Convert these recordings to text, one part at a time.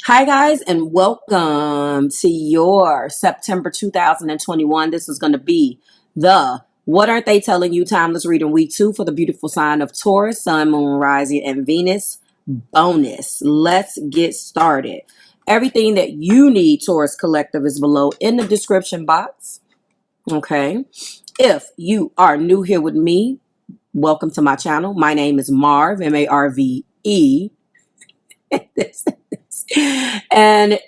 Hi, guys, and welcome to your September 2021. This is going to be the What Aren't They Telling You Timeless Reading Week 2 for the beautiful sign of Taurus, Sun, Moon, Rising, and Venus bonus. Let's get started. Everything that you need, Taurus Collective, is below in the description box. Okay. If you are new here with me, welcome to my channel. My name is Marv, M-A-R-V-E. And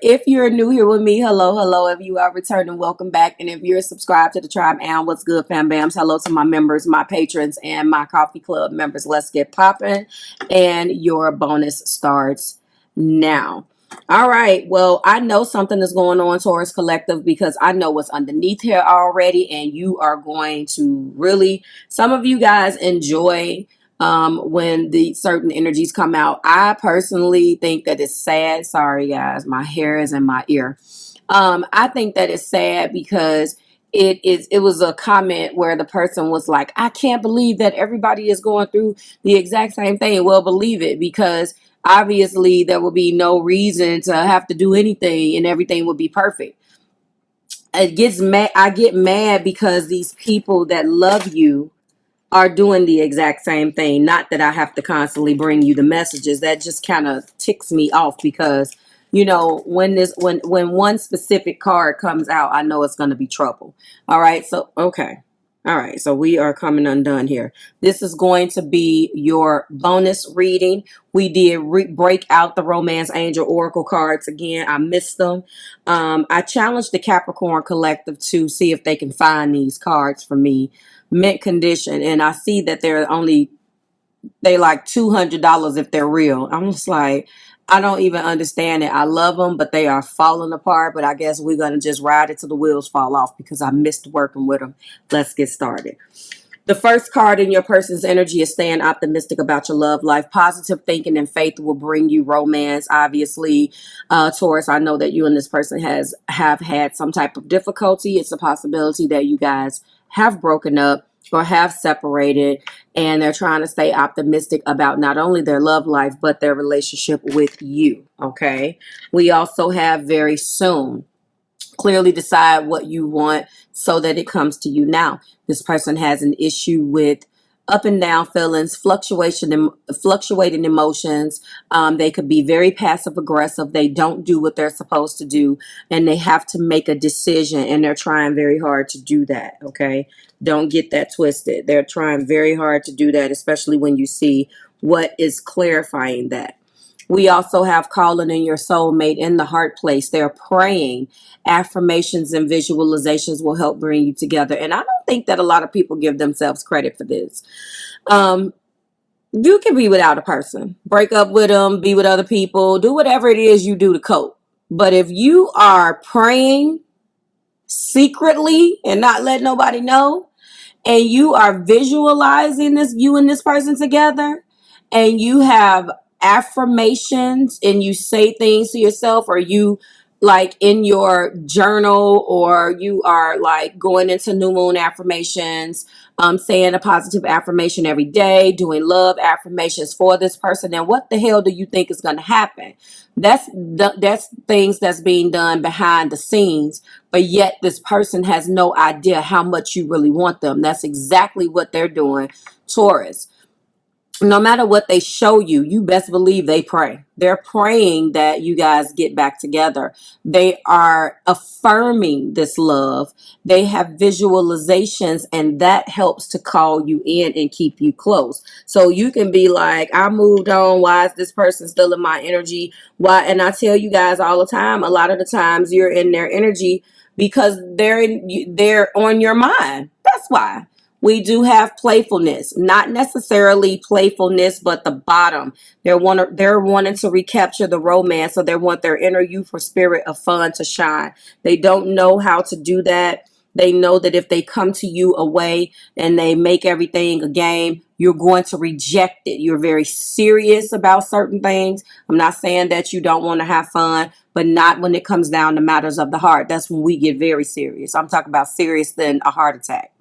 if you're new here with me, hello. If you are returning, welcome back. And if you're subscribed to the tribe, and what's good, fam bams? Hello to my members, my patrons, and my coffee club members. Let's get popping. And your bonus starts now. All right. Well, I know something is going on, Taurus Collective, because I know what's underneath here already. And you are going to really, some of you guys enjoy when the certain energies come out. I personally think that it's sad. Sorry, guys, my hair is in my ear. I think that it's sad because it was a comment where the person was like, I can't believe that everybody is going through the exact same thing. Well, believe it, because obviously there will be no reason to have to do anything and everything will be perfect. It gets mad. I get mad because these people that love you are doing the exact same thing. Not that I have to constantly bring you the messages. That just kind of ticks me off because, you know, when one specific card comes out, I know it's going to be trouble. All right. So, okay. All right. So we are coming undone here. This is going to be your bonus reading. We did break out the Romance Angel Oracle cards again. I missed them. I challenged the Capricorn Collective to see if they can find these cards for me, mint condition, and I see that they like $200 if they're real. I'm just like, I don't even understand it. I love them, but they are falling apart. But I guess we're gonna just ride it till the wheels fall off because I missed working with them. Let's get started. The first card in your person's energy is staying optimistic about your love life. Positive thinking and faith will bring you romance. Obviously, Taurus, I know that you and this person have had some type of difficulty. It's a possibility that you guys have broken up or have separated, and they're trying to stay optimistic about not only their love life, but their relationship with you. Okay. We also have very soon. Clearly decide what you want so that it comes to you now. This person has an issue with up and down feelings, fluctuating emotions. They could be very passive aggressive. They don't do what they're supposed to do, and they have to make a decision, and they're trying very hard to do that. Okay. Don't get that twisted. They're trying very hard to do that, especially when you see what is clarifying that. We also have calling in your soulmate in the heart place. They're praying. Affirmations and visualizations will help bring you together. And I don't think that a lot of people give themselves credit for this. You can be without a person, break up with them, be with other people, do whatever it is you do to cope. But if you are praying secretly and not letting nobody know, and you are visualizing this, you and this person together, and you have affirmations and you say things to yourself, or you like in your journal, or you are like going into new moon affirmations, saying a positive affirmation every day, doing love affirmations for this person, then what the hell do you think is going to happen? That's things that's being done behind the scenes, but yet this person has no idea how much you really want them. That's exactly what they're doing, Taurus. No matter what they show you, you best believe they pray. They're praying that you guys get back together. They are affirming this love. They have visualizations, and that helps to call you in and keep you close. So you can be like, I moved on. Why is this person still in my energy? Why? And I tell you guys all the time, a lot of the times you're in their energy because they're on your mind. That's why. We do have playfulness, not necessarily playfulness, but the bottom. They're wanting to recapture the romance, so they want their inner youth or spirit of fun to shine. They don't know how to do that. They know that if they come to you away and they make everything a game, you're going to reject it. You're very serious about certain things. I'm not saying that you don't want to have fun, but not when it comes down to matters of the heart. That's when we get very serious. I'm talking about serious than a heart attack.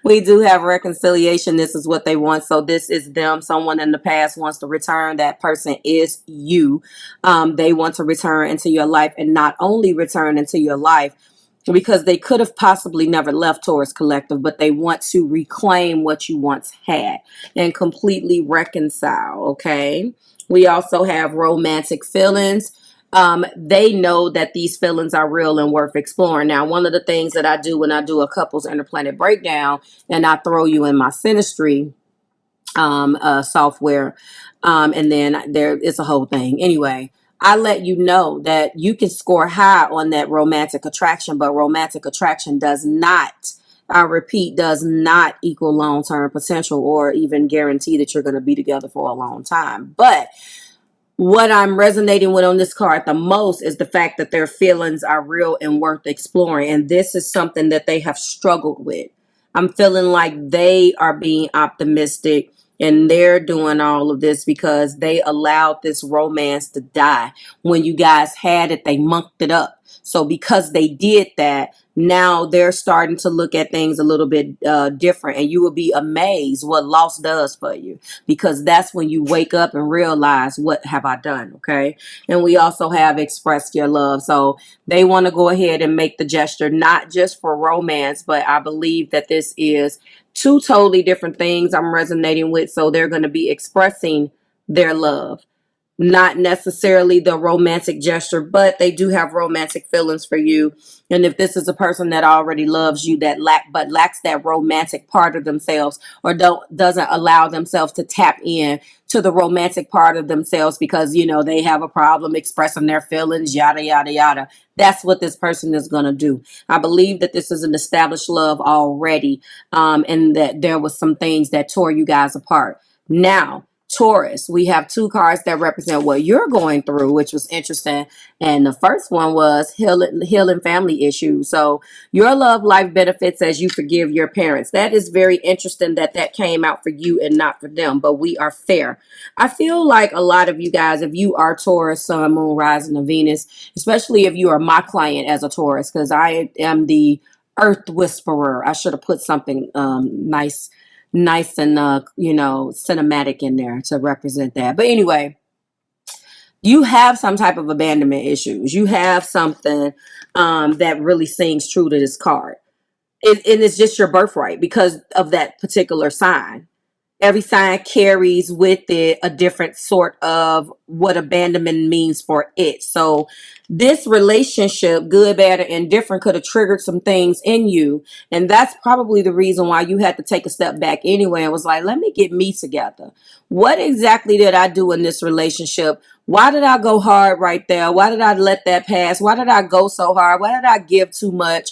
We do have reconciliation. This is what they want. So this is them. Someone in the past wants to return. That person is you. They want to return into your life, and not only return into your life, because they could have possibly never left Taurus Collective, but they want to reclaim what you once had and completely reconcile. Okay. We also have romantic feelings. They know that these feelings are real and worth exploring. Now, one of the things that I do when I do a couples interplanet breakdown and I throw you in my synastry software, and then there is a whole thing. Anyway, I let you know that you can score high on that romantic attraction, but romantic attraction does not, I repeat, does not equal long-term potential or even guarantee that you're going to be together for a long time. But what I'm resonating with on this card the most is the fact that their feelings are real and worth exploring. And this is something that they have struggled with. I'm feeling like they are being optimistic and they're doing all of this because they allowed this romance to die. When you guys had it, they mucked it up. So because they did that, now they're starting to look at things a little bit different. And you will be amazed what loss does for you, because that's when you wake up and realize, what have I done? Okay. And we also have expressed your love. So they want to go ahead and make the gesture, not just for romance, but I believe that this is two totally different things I'm resonating with. So they're going to be expressing their love. Not necessarily the romantic gesture, but they do have romantic feelings for you. And if this is a person that already loves you, that lacks that romantic part of themselves, or doesn't allow themselves to tap in to the romantic part of themselves because, you know, they have a problem expressing their feelings, yada, yada, yada. That's what this person is going to do. I believe that this is an established love already, and that there was some things that tore you guys apart. Now, Taurus, we have two cards that represent what you're going through, which was interesting. And the first one was healing family issues. So your love life benefits as you forgive your parents. That is very interesting that that came out for you and not for them, but we are fair. I feel like a lot of you guys, if you are Taurus, Sun, Moon, Rising, and Venus, especially if you are my client as a Taurus, because I am the Earth Whisperer. I should have put something nice and you know, cinematic in there to represent that. But anyway, you have some type of abandonment issues. You have something that really sings true to this card. And it's just your birthright because of that particular sign. Every sign carries with it a different sort of what abandonment means for it. So this relationship, good, bad, or indifferent, could have triggered some things in you. And that's probably the reason why you had to take a step back anyway and was like, let me get me together. What exactly did I do in this relationship? Why did I go hard right there? Why did I let that pass? Why did I go so hard? Why did I give too much?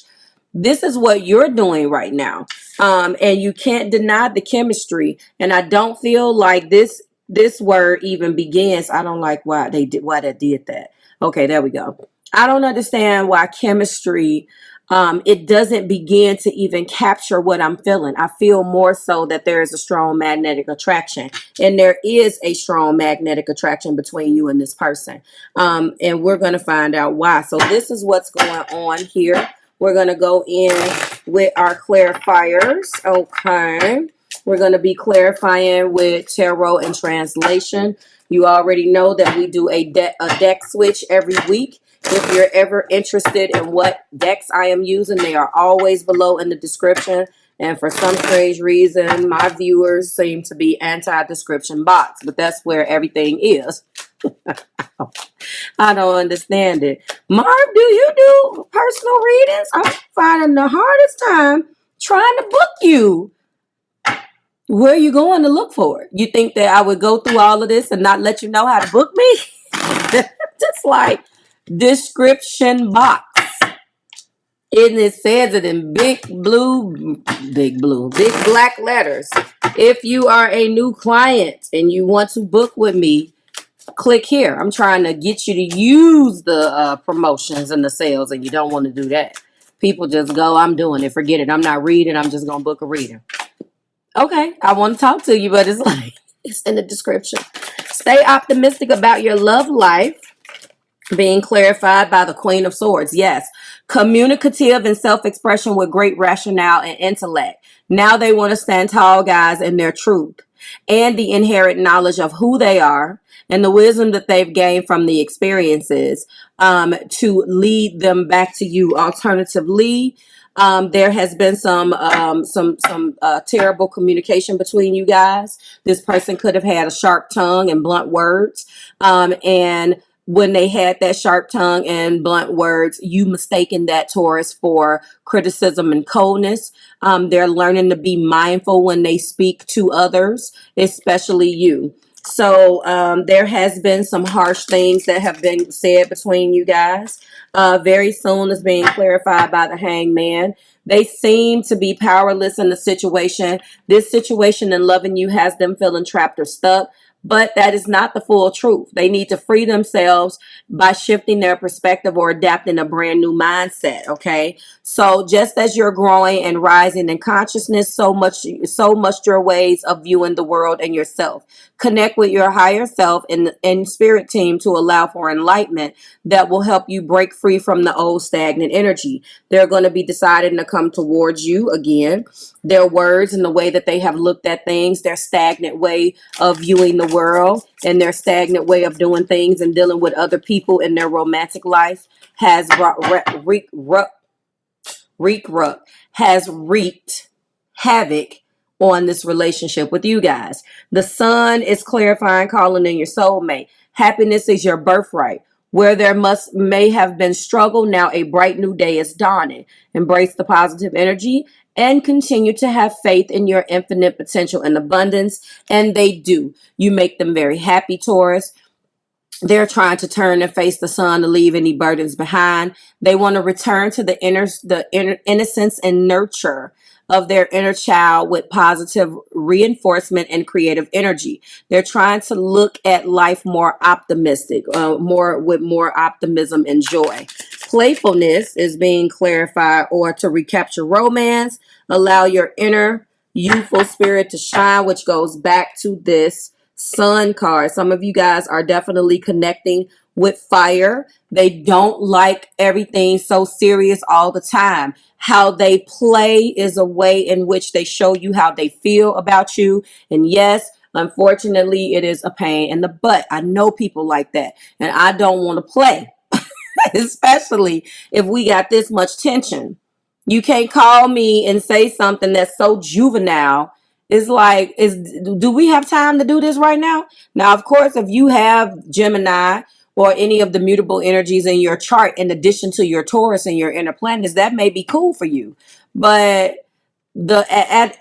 This is what you're doing right now. And you can't deny the chemistry. And I don't feel like this word even begins. I don't like why they did that. Okay, there we go. I don't understand why chemistry, it doesn't begin to even capture what I'm feeling. I feel more so that there is a strong magnetic attraction, and there is a strong magnetic attraction between you and this person. And we're going to find out why. So this is what's going on here. We're going to go in with our clarifiers. Okay. We're going to be clarifying with tarot and translation. You already know that we do a deck switch every week. If you're ever interested in what decks I am using, they are always below in the description. And for some strange reason, my viewers seem to be anti-description box, but that's where everything is. I don't understand it. Marv, do you do personal readings? I'm finding the hardest time trying to book you. Where are you going to look for it? You think that I would go through all of this and not let you know how to book me? Just like description box. And it says it in big black letters. If you are a new client and you want to book with me, click here. I'm trying to get you to use the promotions and the sales, and you don't want to do that. People just go, I'm doing it. Forget it. I'm not reading. I'm just going to book a reader. Okay, I want to talk to you, but it's like, it's in the description. Stay optimistic about your love life. Being clarified by the Queen of Swords. Yes. Communicative and self-expression with great rationale and intellect. Now they want to stand tall, guys, in their truth and the inherent knowledge of who they are and the wisdom that they've gained from the experiences to lead them back to you. Alternatively, there has been some terrible communication between you guys. This person could have had a sharp tongue and blunt words, and when they had that sharp tongue and blunt words, you mistaken that, Taurus, for criticism and coldness. They're learning to be mindful when they speak to others, especially you. So there has been some harsh things that have been said between you guys. Very soon is being clarified by the hangman. They seem to be powerless in the situation. This situation and loving you has them feeling trapped or stuck. But that is not the full truth. They need to free themselves by shifting their perspective or adapting a brand new mindset. Okay. So just as you're growing and rising in consciousness, so much your ways of viewing the world and yourself. Connect with your higher self and spirit team to allow for enlightenment that will help you break free from the old stagnant energy. They're going to be deciding to come towards you again. Their words and the way that they have looked at things, their stagnant way of viewing the world and their stagnant way of doing things and dealing with other people in their romantic life has wreaked havoc on this relationship with you guys. The sun is clarifying, calling in your soulmate. Happiness is your birthright. Where there may have been struggle, now a bright new day is dawning. Embrace the positive energy and continue to have faith in your infinite potential and abundance. And they do. You make them very happy, Taurus. They're trying to turn and face the sun to leave any burdens behind. They want to return to the innocence and nurture of their inner child with positive reinforcement and creative energy. They're trying to look at life more optimistic, with more optimism and joy. Playfulness is being clarified, or to recapture romance. Allow your inner youthful spirit to shine, which goes back to this Sun card. Some of you guys are definitely connecting with fire. They don't like everything so serious all the time. How they play is a way in which they show you how they feel about you. And yes, unfortunately, it is a pain in the butt. I know people like that, and I don't want to play, especially if we got this much tension. You can't call me and say something that's so juvenile. It's like, do we have time to do this right now? Now, of course, if you have Gemini or any of the mutable energies in your chart, in addition to your Taurus and your inner planets, that may be cool for you. But as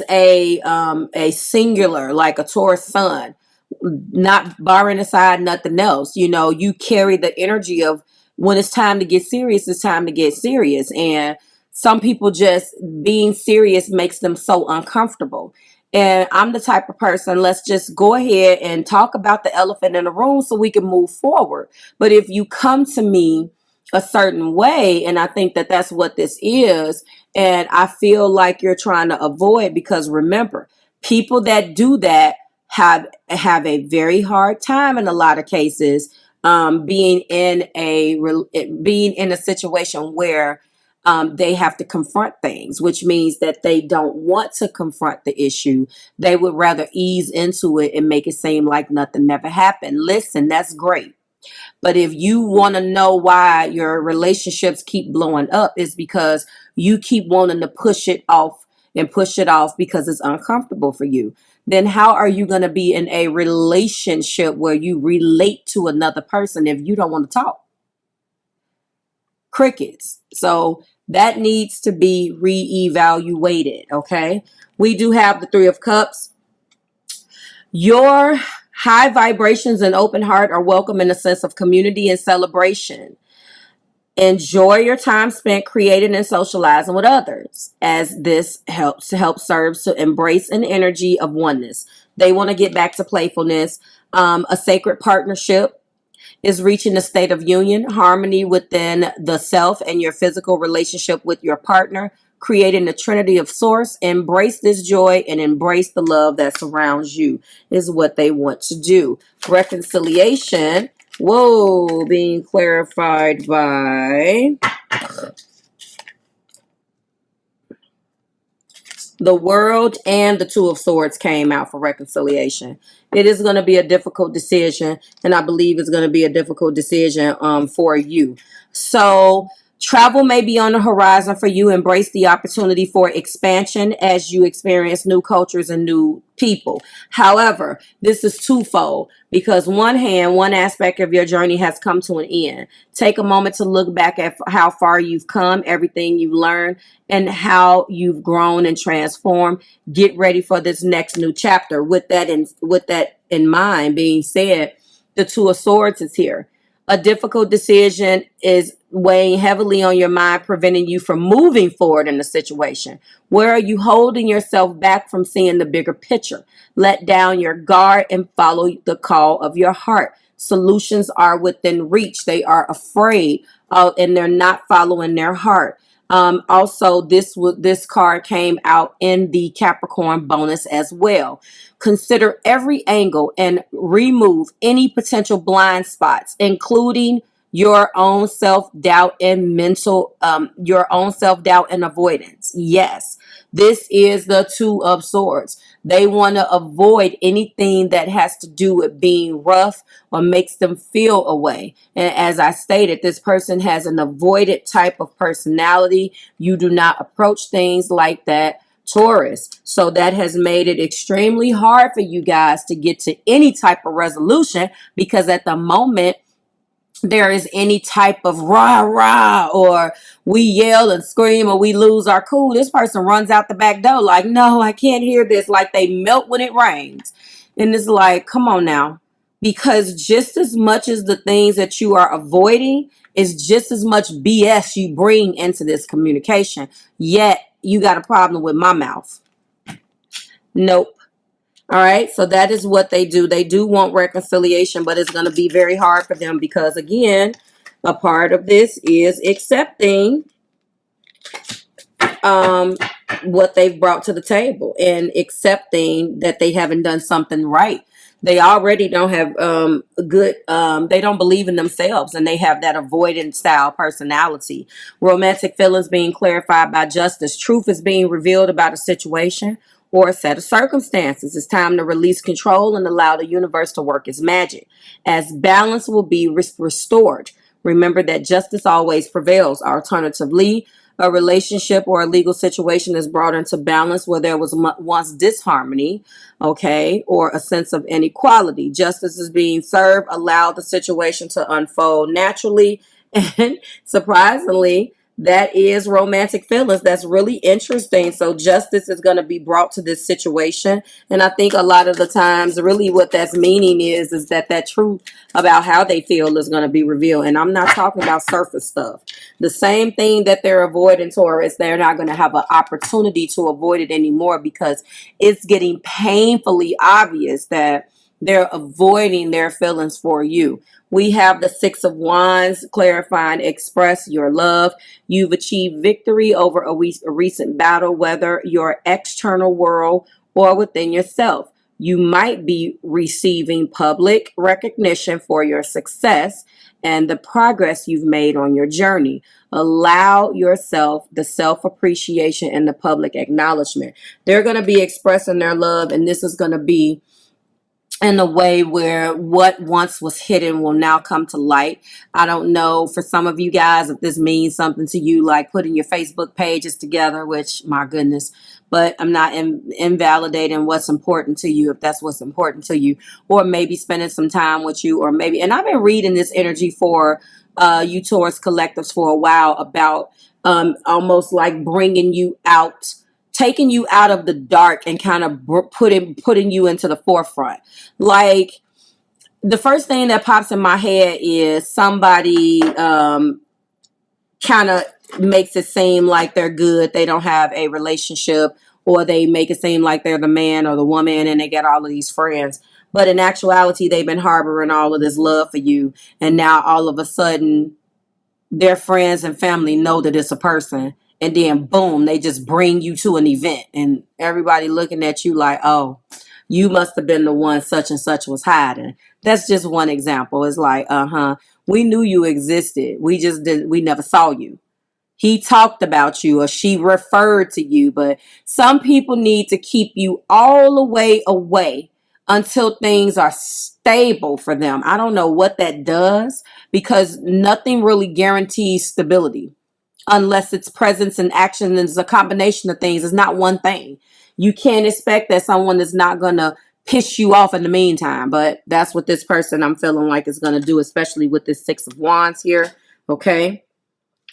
a singular, like a Taurus sun, not barring aside nothing else, you carry the energy of when it's time to get serious, it's time to get serious. And some people, just being serious makes them so uncomfortable. And I'm the type of person, let's just go ahead and talk about the elephant in the room so we can move forward. But if you come to me a certain way, and I think that that's what this is, and I feel like you're trying to avoid, because remember, people that do that have a very hard time in a lot of cases, being in a situation where they have to confront things, which means that they don't want to confront the issue. They would rather ease into it and make it seem like nothing never happened. Listen, that's great. But if you want to know why your relationships keep blowing up, is because you keep wanting to push it off because it's uncomfortable for you. Then how are you going to be in a relationship where you relate to another person if you don't want to talk? Crickets. So that needs to be reevaluated. Okay. We do have the Three of Cups. Your high vibrations and open heart are welcome in a sense of community and celebration. Enjoy your time spent creating and socializing with others, as this serves to embrace an energy of oneness. They want to get back to playfulness. A sacred partnership is reaching a state of union, harmony within the self and your physical relationship with your partner, creating a trinity of source. Embrace this joy and embrace the love that surrounds you is what they want to do. Reconciliation, being clarified by The World and the Two of Swords came out for reconciliation. It is going to be a difficult decision, and I believe it's going to be a difficult decision for you. So travel may be on the horizon for you. Embrace the opportunity for expansion as you experience new cultures and new people. However, this is twofold, because one aspect of your journey has come to an end. Take a moment to look back at how far you've come, everything you've learned, and how you've grown and transformed. Get ready for this next new chapter. With that in mind being said, the Two of Swords is here. A difficult decision is weighing heavily on your mind, preventing you from moving forward in the situation. Where are you holding yourself back from seeing the bigger picture? Let down your guard and follow the call of your heart. Solutions are within reach. They are afraid, and they're not following their heart. Also, this card came out in the Capricorn bonus as well. Consider every angle and remove any potential blind spots, including your own self-doubt and avoidance. Yes, this is the Two of Swords. They want to avoid anything that has to do with being rough or makes them feel away. And as I stated, this person has an avoided type of personality. You do not approach things like that, Taurus. So that has made it extremely hard for you guys to get to any type of resolution, because at the moment there is any type of rah rah, or we yell and scream, or we lose our cool, this person runs out the back door like, no, I can't hear this. Like they melt when it rains. And it's like, come on now. Because just as much as the things that you are avoiding is just as much BS you bring into this communication. Yet you got a problem with my mouth. Nope. All right, so that is what they do. They do want reconciliation, but it's going to be very hard for them because, again, a part of this is accepting what they've brought to the table and accepting that they haven't done something right. They already don't have they don't believe in themselves, and they have that avoidant style personality. Romantic feelings being clarified by justice. Truth is being revealed about a situation or a set of circumstances. It's time to release control and allow the universe to work its magic, as balance will be restored. Remember that justice always prevails. Alternatively, a relationship or a legal situation is brought into balance where there was once disharmony, okay, or a sense of inequality. Justice is being served. Allow the situation to unfold naturally. And surprisingly, that is romantic feelings. That's really interesting. So justice is going to be brought to this situation. And I think a lot of the times, really what that's meaning is that truth about how they feel is going to be revealed. And I'm not talking about surface stuff. The same thing that they're avoiding, Taurus, they're not going to have an opportunity to avoid it anymore, because it's getting painfully obvious that they're avoiding their feelings for you. We have the Six of Wands clarifying, express your love. You've achieved victory over a recent battle, whether your external world or within yourself. You might be receiving public recognition for your success and the progress you've made on your journey. Allow yourself the self-appreciation and the public acknowledgement. They're going to be expressing their love, and this is going to be in a way where what once was hidden will now come to light. I don't know for some of you guys if this means something to you, like putting your Facebook pages together, which, my goodness, but I'm not invalidating what's important to you if that's what's important to you, or maybe spending some time with you, or maybe, and I've been reading this energy for you Taurus collectives for a while about almost like bringing you out, taking you out of the dark and kind of putting you into the forefront. Like, the first thing that pops in my head is somebody kind of makes it seem like they're good. They don't have a relationship, or they make it seem like they're the man or the woman and they get all of these friends. But in actuality, they've been harboring all of this love for you. And now all of a sudden, their friends and family know that it's a person. And then boom, they just bring you to an event and everybody looking at you like, oh, you must have been the one such and such was hiding. That's just one example. It's like, we knew you existed. We never saw you. he talked about you or she referred to you. But some people need to keep you all the way away until things are stable for them. I don't know what that does, because nothing really guarantees stability unless it's presence and action, and it's a combination of things. It's not one thing. You can't expect that someone is not going to piss you off in the meantime, but that's what this person I'm feeling like is going to do, especially with this Six of Wands here. Okay.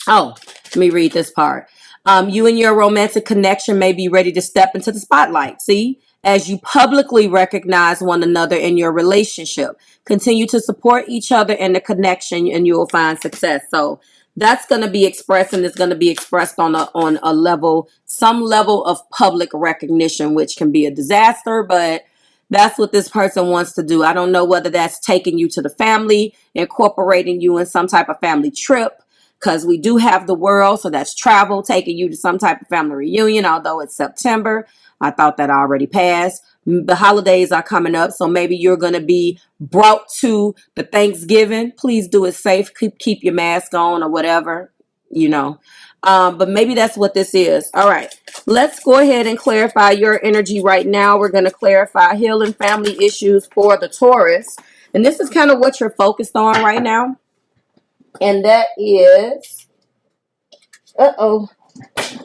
Oh, let me read this part. You and your romantic connection may be ready to step into the spotlight. See, as you publicly recognize one another in your relationship, continue to support each other in the connection, and you will find success. So that's going to be expressed, and it's going to be expressed on a level, some level of public recognition, which can be a disaster, but that's what this person wants to do. I don't know whether that's taking you to the family, incorporating you in some type of family trip, because we do have the world, so that's travel, taking you to some type of family reunion, although it's September. I thought that already passed. The holidays are coming up, so maybe you're going to be brought to the Thanksgiving. Please do it safe. Keep your mask on or whatever, you know. But maybe that's what this is. All right. Let's go ahead and clarify your energy right now. We're going to clarify healing family issues for the Taurus. And this is kind of what you're focused on right now. And that is,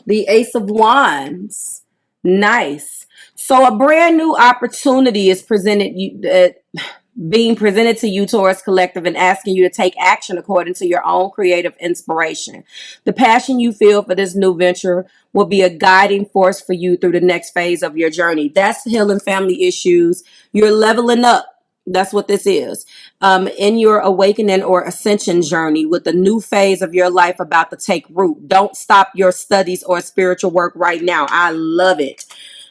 the Ace of Wands. Nice. So a brand new opportunity is being presented to you, Taurus Collective, and asking you to take action according to your own creative inspiration. The passion you feel for this new venture will be a guiding force for you through the next phase of your journey. That's healing family issues. You're leveling up. That's what this is. In your awakening or ascension journey with a new phase of your life about to take root. Don't stop your studies or spiritual work right now. I love it.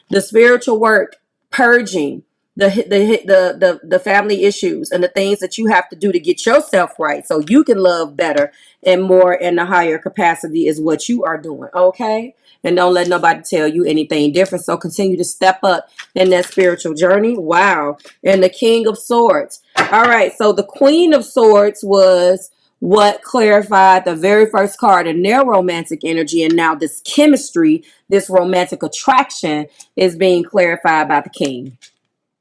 The spiritual work, purging the family issues and the things that you have to do to get yourself right so you can love better and more in a higher capacity is what you are doing. Okay. And don't let nobody tell you anything different. So continue to step up in that spiritual journey. Wow. And the King of Swords. All right. So the Queen of Swords was what clarified the very first card in their romantic energy. And now this chemistry, this romantic attraction is being clarified by the King.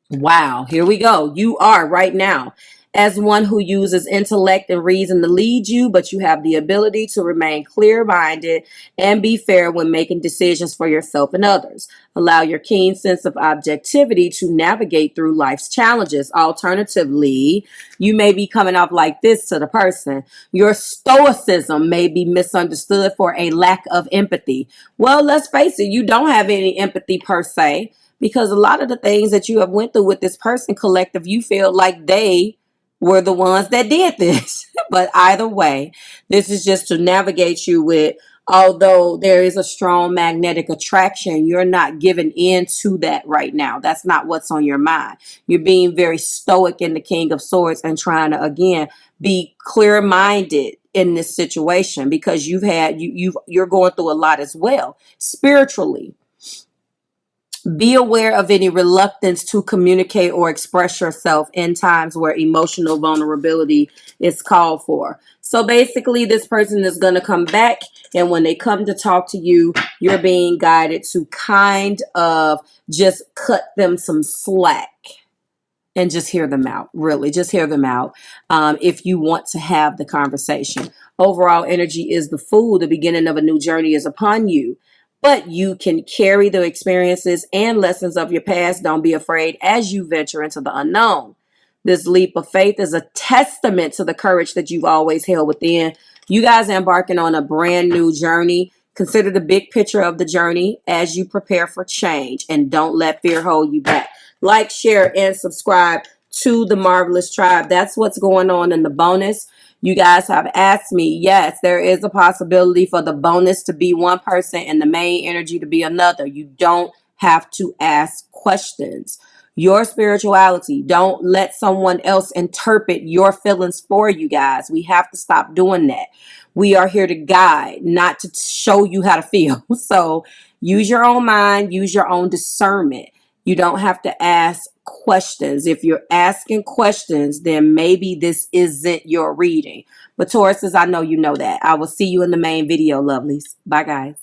Wow. Here we go. You are right now as one who uses intellect and reason to lead you, but you have the ability to remain clear-minded and be fair when making decisions for yourself and others. Allow your keen sense of objectivity to navigate through life's challenges. Alternatively, you may be coming off like this to the person. Your stoicism may be misunderstood for a lack of empathy. Well, let's face it, you don't have any empathy per se, because a lot of the things that you have went through with this person, collective, you feel like they were the ones that did this. But either way, this is just to navigate you with, although there is a strong magnetic attraction, you're not giving in to that right now. That's not what's on your mind. You're being very stoic in the King of Swords and trying to, again, be clear-minded in this situation, because you're going through a lot as well spiritually. Be aware of any reluctance to communicate or express yourself in times where emotional vulnerability is called for. So basically, this person is going to come back, and when they come to talk to you, you're being guided to kind of just cut them some slack and just hear them out. Really, just hear them out if you want to have the conversation. Overall energy is the Fool. The beginning of a new journey is upon you. But you can carry the experiences and lessons of your past. Don't be afraid as you venture into the unknown. This leap of faith is a testament to the courage that you've always held within. You guys are embarking on a brand new journey. Consider the big picture of the journey as you prepare for change, and don't let fear hold you back. Like, share, and subscribe to the Marvelous Tribe. That's what's going on in the bonus. You guys have asked me, yes, there is a possibility for the bonus to be one person and the main energy to be another. You don't have to ask questions. Your spirituality, don't let someone else interpret your feelings for you guys. We have to stop doing that. We are here to guide, not to show you how to feel. So use your own mind, use your own discernment. You don't have to ask questions. If you're asking questions, then maybe this isn't your reading. But Tauruses, I know you know that. I will see you in the main video, lovelies. Bye, guys.